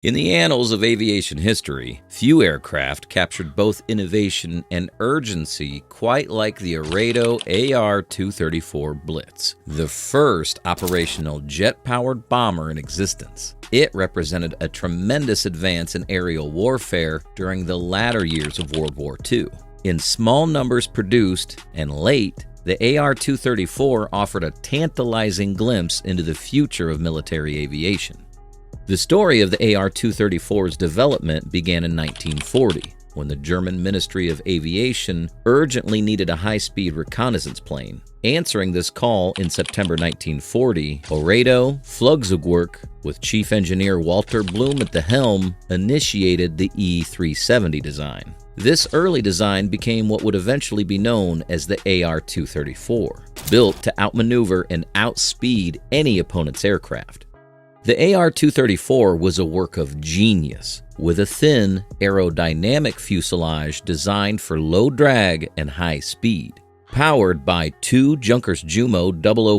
In the annals of aviation history, few aircraft captured both innovation and urgency quite like the Arado Ar-234 Blitz, the first operational jet-powered bomber in existence. It represented a tremendous advance in aerial warfare during the latter years of World War II. In small numbers produced and late, the Ar-234 offered a tantalizing glimpse into the future of military aviation. The story of the Ar-234's development began in 1940, when the German Ministry of Aviation urgently needed a high-speed reconnaissance plane. Answering this call in September 1940, Arado Flugzeugwerk, with Chief Engineer Walter Blum at the helm, initiated the E-370 design. This early design became what would eventually be known as the Ar-234, built to outmaneuver and outspeed any opponent's aircraft. The Ar-234 was a work of genius, with a thin, aerodynamic fuselage designed for low drag and high speed. Powered by two Junkers Jumo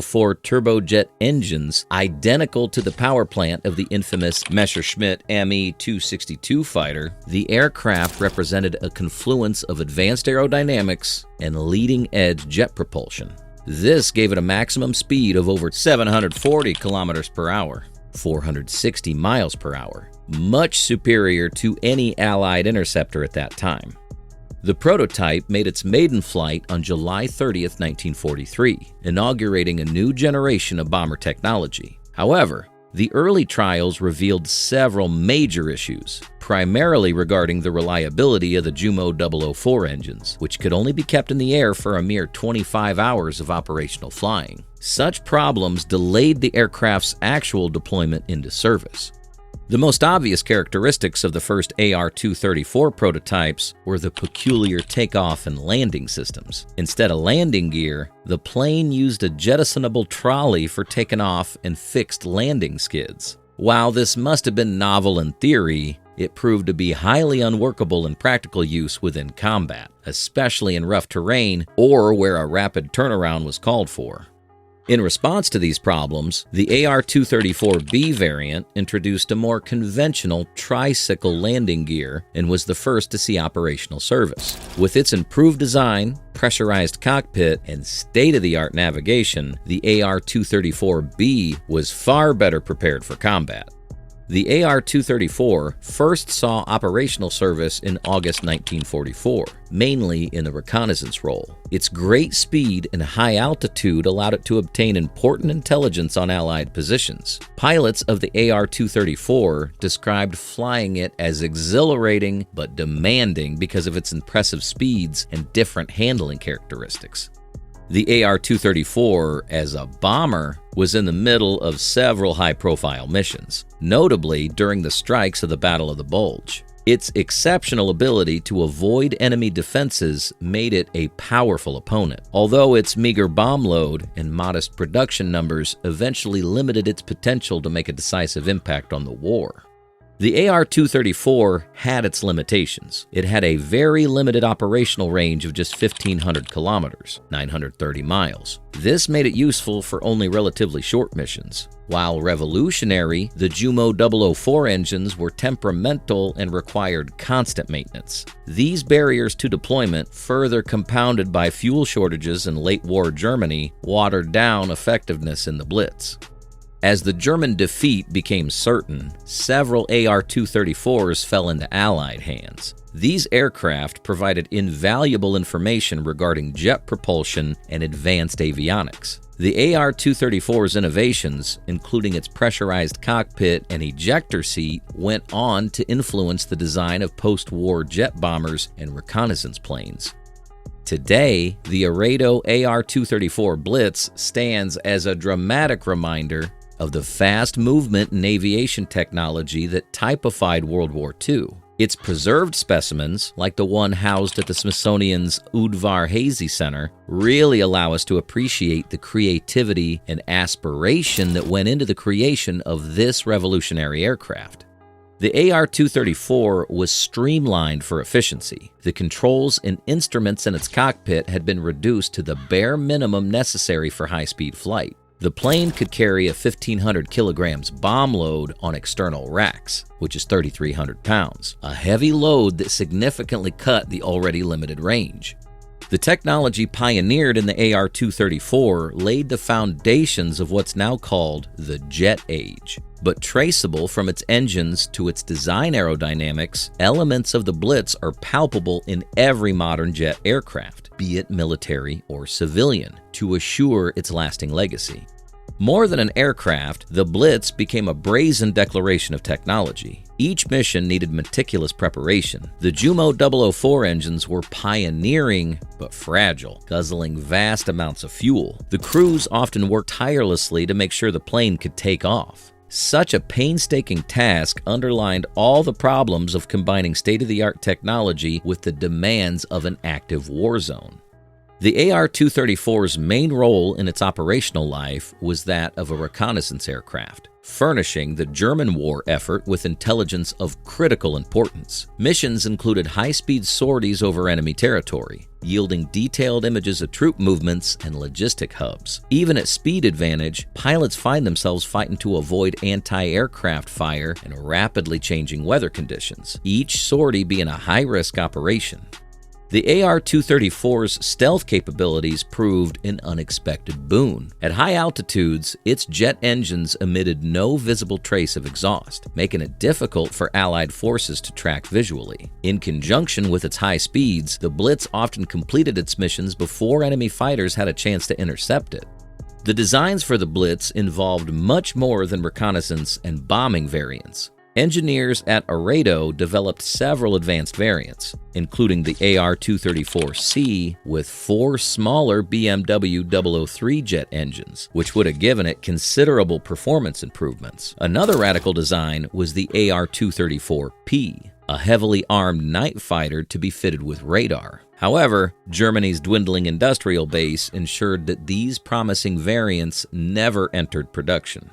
004 turbojet engines identical to the power plant of the infamous Messerschmitt Me-262 fighter, the aircraft represented a confluence of advanced aerodynamics and leading-edge jet propulsion. This gave it a maximum speed of over 740 kilometers per hour. 460 miles per hour, much superior to any Allied interceptor at that time. The prototype made its maiden flight on July 30th, 1943, inaugurating a new generation of bomber technology. However, the early trials revealed several major issues, primarily regarding the reliability of the Jumo 004 engines, which could only be kept in the air for a mere 25 hours of operational flying. Such problems delayed the aircraft's actual deployment into service. The most obvious characteristics of the first Ar-234 prototypes were the peculiar takeoff and landing systems. Instead of landing gear, the plane used a jettisonable trolley for taking off and fixed landing skids. While this must have been novel in theory, it proved to be highly unworkable in practical use within combat, especially in rough terrain or where a rapid turnaround was called for. In response to these problems, the Ar-234B variant introduced a more conventional tricycle landing gear and was the first to see operational service. With its improved design, pressurized cockpit, and state-of-the-art navigation, the Ar-234B was far better prepared for combat. The Ar-234 first saw operational service in August 1944, mainly in the reconnaissance role. Its great speed and high altitude allowed it to obtain important intelligence on Allied positions. Pilots of the Ar-234 described flying it as exhilarating but demanding because of its impressive speeds and different handling characteristics. The Ar-234, as a bomber, was in the middle of several high-profile missions, notably during the strikes of the Battle of the Bulge. Its exceptional ability to avoid enemy defenses made it a powerful opponent, although its meager bomb load and modest production numbers eventually limited its potential to make a decisive impact on the war. The Ar-234 had its limitations. It had a very limited operational range of just 1,500 kilometers, 930 miles. This made it useful for only relatively short missions. While revolutionary, the Jumo 004 engines were temperamental and required constant maintenance. These barriers to deployment, further compounded by fuel shortages in late war Germany, watered down effectiveness in the Blitz. As the German defeat became certain, several Ar-234s fell into Allied hands. These aircraft provided invaluable information regarding jet propulsion and advanced avionics. The Ar-234's innovations, including its pressurized cockpit and ejector seat, went on to influence the design of post-war jet bombers and reconnaissance planes. Today, the Arado Ar-234 Blitz stands as a dramatic reminder of the fast movement in aviation technology that typified World War II. Its preserved specimens, like the one housed at the Smithsonian's Udvar-Hazy Center, really allow us to appreciate the creativity and aspiration that went into the creation of this revolutionary aircraft. The Ar-234 was streamlined for efficiency. The controls and instruments in its cockpit had been reduced to the bare minimum necessary for high-speed flight. The plane could carry a 1,500 kilograms bomb load on external racks, which is 3,300 pounds, a heavy load that significantly cut the already limited range. The technology pioneered in the Ar-234 laid the foundations of what's now called the jet age. But traceable from its engines to its design aerodynamics, elements of the Blitz are palpable in every modern jet aircraft, be it military or civilian, to assure its lasting legacy. More than an aircraft, the Blitz became a brazen declaration of technology. Each mission needed meticulous preparation. The Jumo 004 engines were pioneering but fragile, guzzling vast amounts of fuel. The crews often worked tirelessly to make sure the plane could take off. Such a painstaking task underlined all the problems of combining state-of-the-art technology with the demands of an active war zone. The Ar-234's main role in its operational life was that of a reconnaissance aircraft, furnishing the German war effort with intelligence of critical importance. Missions included high-speed sorties over enemy territory, yielding detailed images of troop movements and logistic hubs. Even at speed advantage, pilots find themselves fighting to avoid anti-aircraft fire and rapidly changing weather conditions, each sortie being a high-risk operation. The Ar-234's stealth capabilities proved an unexpected boon. At high altitudes, its jet engines emitted no visible trace of exhaust, making it difficult for Allied forces to track visually. In conjunction with its high speeds, the Blitz often completed its missions before enemy fighters had a chance to intercept it. The designs for the Blitz involved much more than reconnaissance and bombing variants. Engineers at Arado developed several advanced variants, including the Ar-234C with 4 smaller BMW 003 jet engines, which would have given it considerable performance improvements. Another radical design was the Ar-234P, a heavily armed night fighter to be fitted with radar. However, Germany's dwindling industrial base ensured that these promising variants never entered production.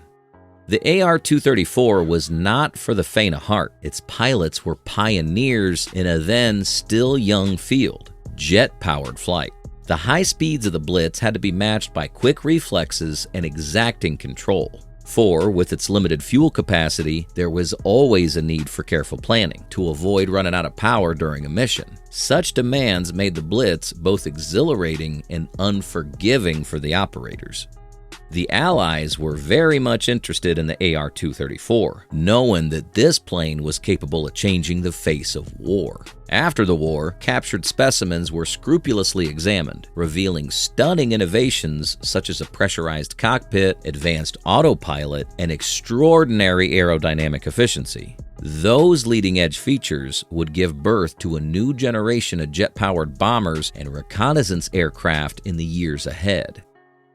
The Ar-234 was not for the faint of heart. Its pilots were pioneers in a then still young field, jet-powered flight. The high speeds of the Blitz had to be matched by quick reflexes and exacting control. For, with its limited fuel capacity, there was always a need for careful planning to avoid running out of power during a mission. Such demands made the Blitz both exhilarating and unforgiving for the operators. The Allies were very much interested in the Ar-234, knowing that this plane was capable of changing the face of war. After the war, captured specimens were scrupulously examined, revealing stunning innovations such as a pressurized cockpit, advanced autopilot, and extraordinary aerodynamic efficiency. Those leading-edge features would give birth to a new generation of jet-powered bombers and reconnaissance aircraft in the years ahead.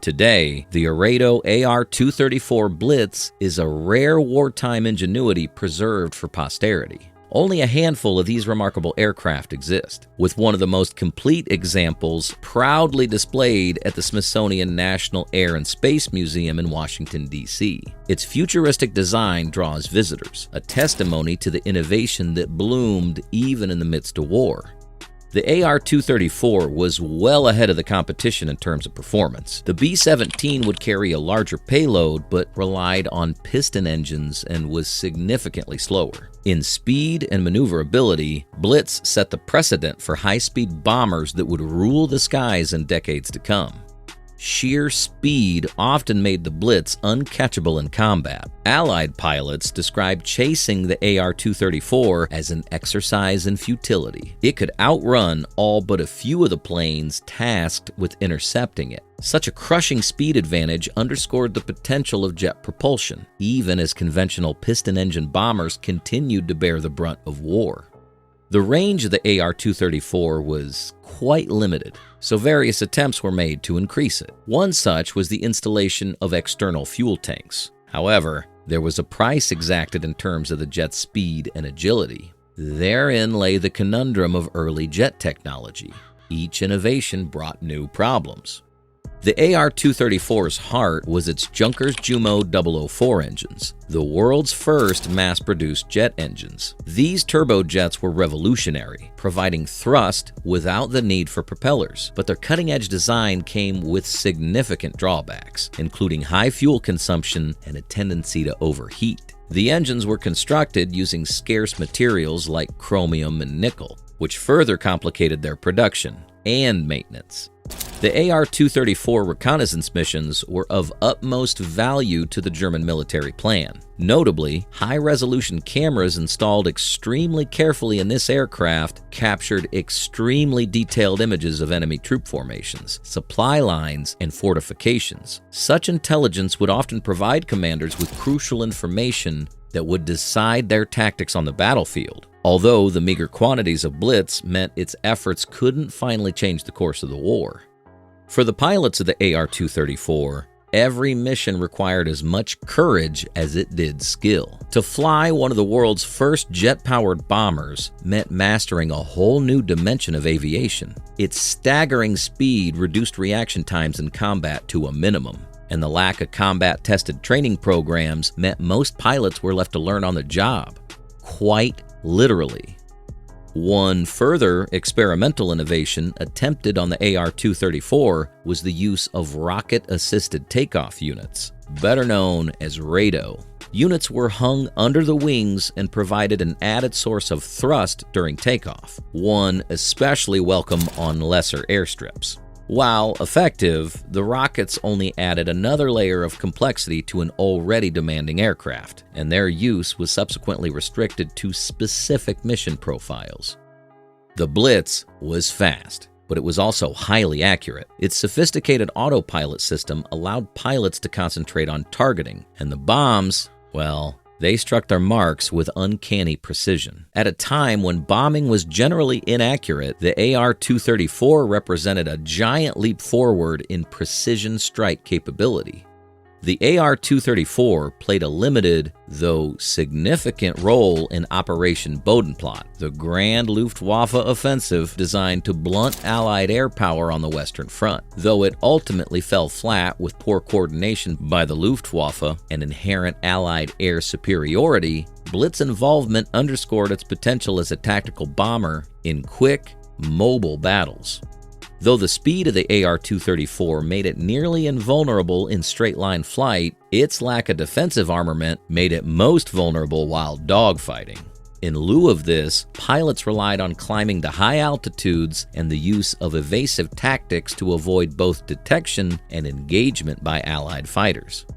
Today, the Arado Ar-234 Blitz is a rare wartime ingenuity preserved for posterity. Only a handful of these remarkable aircraft exist, with one of the most complete examples proudly displayed at the Smithsonian National Air and Space Museum in Washington, D.C. Its futuristic design draws visitors, a testimony to the innovation that bloomed even in the midst of war. The Ar-234 was well ahead of the competition in terms of performance. The B-17 would carry a larger payload but relied on piston engines and was significantly slower. In speed and maneuverability, Blitz set the precedent for high-speed bombers that would rule the skies in decades to come. Sheer speed often made the Blitz uncatchable in combat. Allied pilots described chasing the Ar-234 as an exercise in futility. It could outrun all but a few of the planes tasked with intercepting it. Such a crushing speed advantage underscored the potential of jet propulsion, even as conventional piston-engine bombers continued to bear the brunt of war. The range of the Ar-234 was quite limited, so various attempts were made to increase it. One such was the installation of external fuel tanks. However, there was a price exacted in terms of the jet's speed and agility. Therein lay the conundrum of early jet technology. Each innovation brought new problems. The Ar-234's heart was its Junkers Jumo 004 engines, the world's first mass-produced jet engines. These turbojets were revolutionary, providing thrust without the need for propellers, but their cutting-edge design came with significant drawbacks, including high fuel consumption and a tendency to overheat. The engines were constructed using scarce materials like chromium and nickel, which further complicated their production and maintenance. The Ar-234 reconnaissance missions were of utmost value to the German military plan. Notably, high-resolution cameras installed extremely carefully in this aircraft captured extremely detailed images of enemy troop formations, supply lines, and fortifications. Such intelligence would often provide commanders with crucial information that would decide their tactics on the battlefield, although the meager quantities of Blitz meant its efforts couldn't finally change the course of the war. For the pilots of the Ar-234, every mission required as much courage as it did skill. To fly one of the world's first jet-powered bombers meant mastering a whole new dimension of aviation. Its staggering speed reduced reaction times in combat to a minimum, and the lack of combat-tested training programs meant most pilots were left to learn on the job, quite literally. One further experimental innovation attempted on the Ar-234 was the use of rocket-assisted takeoff units, better known as Arado. Units were hung under the wings and provided an added source of thrust during takeoff, one especially welcome on lesser airstrips. While effective, the rockets only added another layer of complexity to an already demanding aircraft, and their use was subsequently restricted to specific mission profiles. The Blitz was fast, but it was also highly accurate. Its sophisticated autopilot system allowed pilots to concentrate on targeting, and the bombs, well, they struck their marks with uncanny precision. At a time when bombing was generally inaccurate, the Ar-234 represented a giant leap forward in precision strike capability. The Ar-234 played a limited, though significant, role in Operation Bodenplatte, the grand Luftwaffe offensive designed to blunt Allied air power on the Western Front. Though it ultimately fell flat with poor coordination by the Luftwaffe and inherent Allied air superiority, Blitz involvement underscored its potential as a tactical bomber in quick, mobile battles. Though the speed of the Ar-234 made it nearly invulnerable in straight-line flight, its lack of defensive armament made it most vulnerable while dogfighting. In lieu of this, pilots relied on climbing to high altitudes and the use of evasive tactics to avoid both detection and engagement by Allied fighters.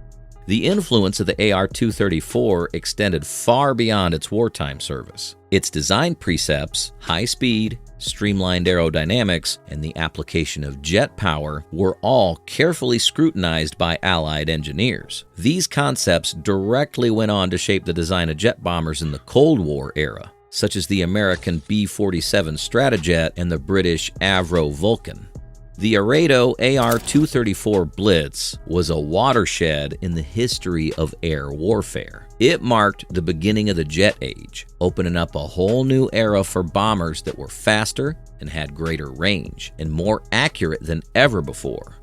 The influence of the Ar-234 extended far beyond its wartime service. Its design precepts, high speed, streamlined aerodynamics, and the application of jet power were all carefully scrutinized by Allied engineers. These concepts directly went on to shape the design of jet bombers in the Cold War era, such as the American B-47 Stratojet and the British Avro Vulcan. The Arado Ar-234 Blitz was a watershed in the history of air warfare. It marked the beginning of the jet age, opening up a whole new era for bombers that were faster and had greater range, and more accurate than ever before.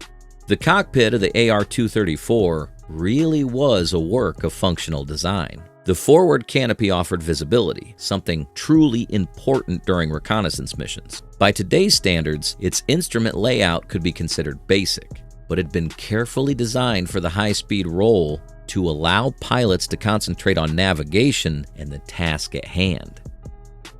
The cockpit of the Ar-234 really was a work of functional design. The forward canopy offered visibility, something truly important during reconnaissance missions. By today's standards, its instrument layout could be considered basic, but had been carefully designed for the high-speed role to allow pilots to concentrate on navigation and the task at hand.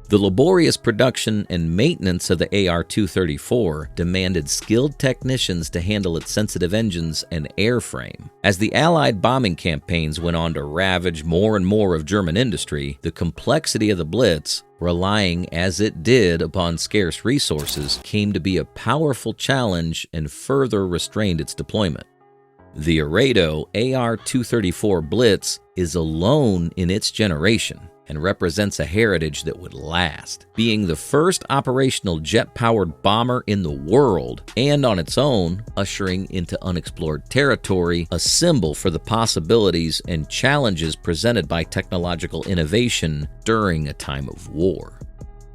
The laborious production and maintenance of the Ar-234 demanded skilled technicians to handle its sensitive engines and airframe. As the Allied bombing campaigns went on to ravage more and more of German industry, the complexity of the Blitz, relying as it did upon scarce resources, came to be a powerful challenge and further restrained its deployment. The Arado Ar-234 Blitz is alone in its generation and represents a heritage that would last. Being the first operational jet-powered bomber in the world, and on its own, ushering into unexplored territory, a symbol for the possibilities and challenges presented by technological innovation during a time of war.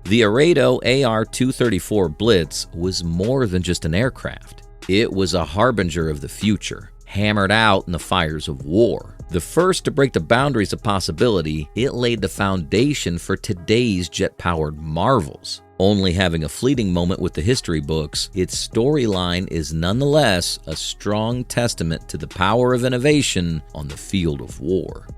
The Arado Ar-234 Blitz was more than just an aircraft. It was a harbinger of the future, hammered out in the fires of war. The first to break the boundaries of possibility, it laid the foundation for today's jet-powered marvels. Only having a fleeting moment with the history books, its storyline is nonetheless a strong testament to the power of innovation on the field of war.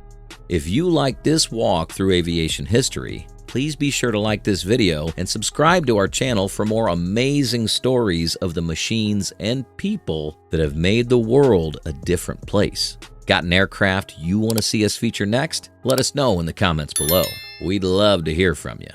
If you like this walk through aviation history, please be sure to like this video and subscribe to our channel for more amazing stories of the machines and people that have made the world a different place. Got an aircraft you want to see us feature next? Let us know in the comments below. We'd love to hear from you.